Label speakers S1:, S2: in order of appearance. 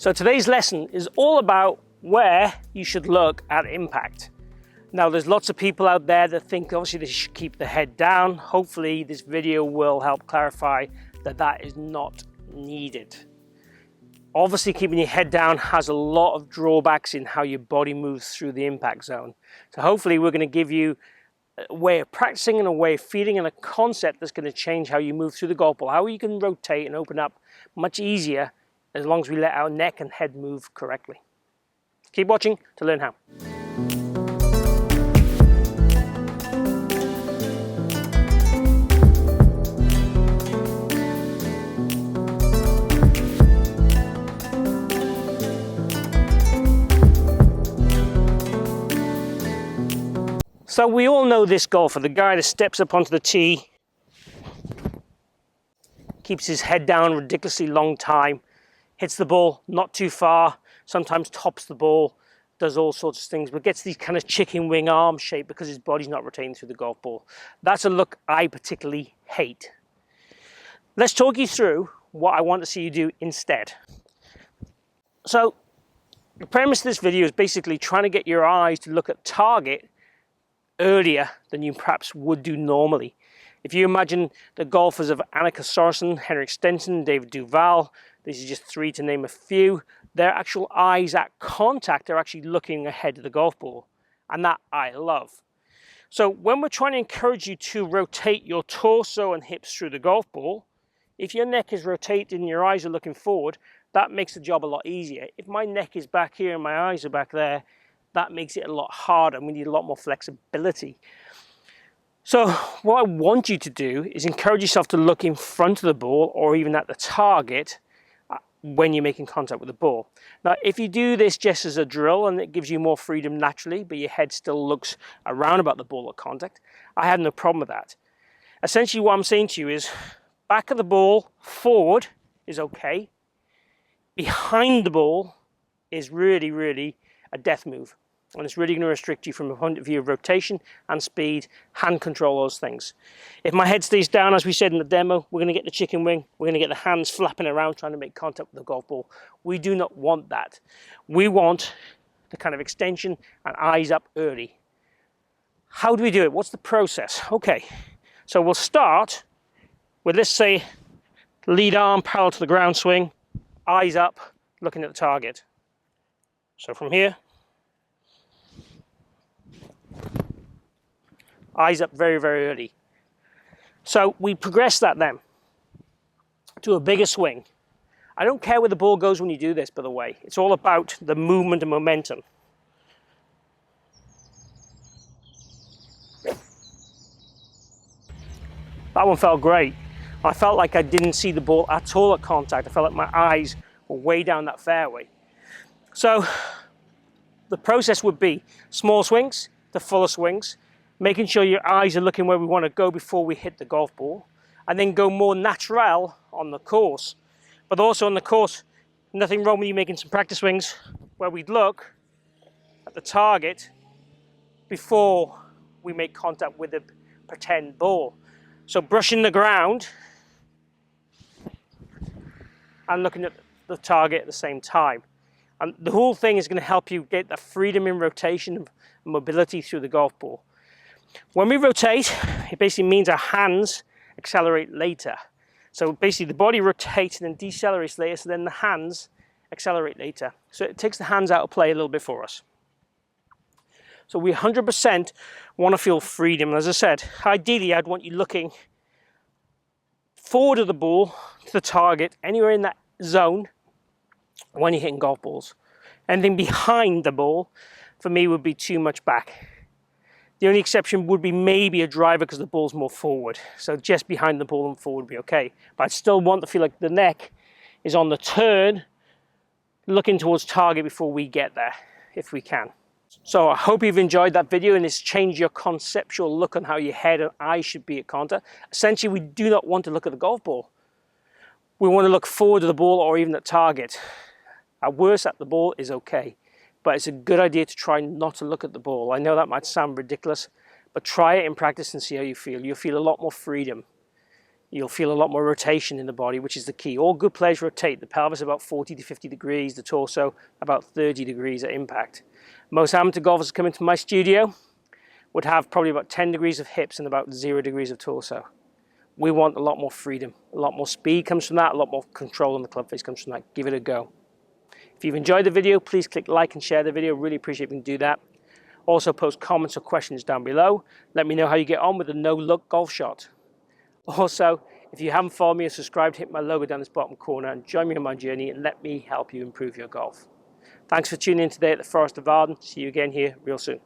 S1: So today's lesson is all about where you should look at impact. Now there's lots of people out there that think obviously they should keep the head down. Hopefully this video will help clarify that that is not needed. Obviously keeping your head down has a lot of drawbacks in how your body moves through the impact zone. So hopefully we're going to give you a way of practicing and a way of feeling and a concept that's going to change how you move through the golf ball, how you can rotate and open up much easier as long as we let our neck and head move correctly. Keep watching to learn how. So we all know this golfer, the guy that steps up onto the tee, keeps his head down a ridiculously long time, hits the ball not too far, sometimes tops the ball, does all sorts of things, but gets these kind of chicken wing arm shape because his body's not rotating through the golf ball. That's a look I particularly hate. Let's talk you through what I want to see you do instead. So the premise of this video is basically trying to get your eyes to look at target earlier than you perhaps would do normally. If you imagine the golfers of Annika Sorensson, Henrik Stenson, David Duval, these are just three to name a few, their actual eyes at contact are actually looking ahead of the golf ball, and that I love. So when we're trying to encourage you to rotate your torso and hips through the golf ball, if your neck is rotated and your eyes are looking forward, that makes the job a lot easier. If my neck is back here and my eyes are back there, that makes it a lot harder and we need a lot more flexibility. So what I want you to do is encourage yourself to look in front of the ball or even at the target when you're making contact with the ball. Now if you do this just as a drill and it gives you more freedom naturally, but your head still looks around about the ball at contact, I have no problem with that. Essentially what I'm saying to you is back of the ball forward is okay. Behind the ball is really a death move. And it's really going to restrict you from a point of view of rotation and speed, hand control, those things. If my head stays down, as we said in the demo, we're going to get the chicken wing. We're going to get the hands flapping around trying to make contact with the golf ball. We do not want that. We want the kind of extension and eyes up early. How do we do it? What's the process? Okay, so we'll start with, let's say, lead arm parallel to the ground swing, eyes up, looking at the target. So from here, eyes up very early. So we progress that then to a bigger swing. I don't care where the ball goes when you do this, by the way. It's all about the movement and momentum. That one felt great. I felt like I didn't see the ball at all at contact. I felt like my eyes were way down that fairway. So the process would be small swings to fuller swings, making sure your eyes are looking where we want to go before we hit the golf ball, and then go more natural on the course. But also on the course, nothing wrong with you making some practice swings where we'd look at the target before we make contact with the pretend ball. So brushing the ground and looking at the target at the same time. And the whole thing is going to help you get that freedom in rotation and mobility through the golf ball. When we rotate, it basically means our hands accelerate later. So basically the body rotates and then decelerates later, so then the hands accelerate later. So it takes the hands out of play a little bit for us. So we 100% want to feel freedom. And as I said, ideally I'd want you looking forward of the ball to the target, anywhere in that zone when you're hitting golf balls. Anything behind the ball, for me, would be too much back. The only exception would be maybe a driver because the ball's more forward. So just behind the ball and forward would be okay. But I'd still want to feel like the neck is on the turn, looking towards target before we get there, if we can. So I hope you've enjoyed that video and it's changed your conceptual look on how your head and eyes should be at contact. Essentially, we do not want to look at the golf ball. We want to look forward to the ball or even at target. At worst, at the ball is okay. But it's a good idea to try not to look at the ball. I know that might sound ridiculous, but try it in practice and see how you feel. You'll feel a lot more freedom. You'll feel a lot more rotation in the body, which is the key. All good players rotate. The pelvis about 40 to 50 degrees, the torso about 30 degrees at impact. Most amateur golfers coming to my studio would have probably about 10 degrees of hips and about 0 degrees of torso. We want a lot more freedom. A lot more speed comes from that. A lot more control on the club face comes from that. Give it a go. If you've enjoyed the video, please click like and share the video. Really appreciate if you can do that. Also post comments or questions down below. Let me know how you get on with the no-look golf shot. Also, if you haven't followed me or subscribed, hit my logo down this bottom corner and join me on my journey and let me help you improve your golf. Thanks for tuning in today at the Forest of Arden. See you again here real soon.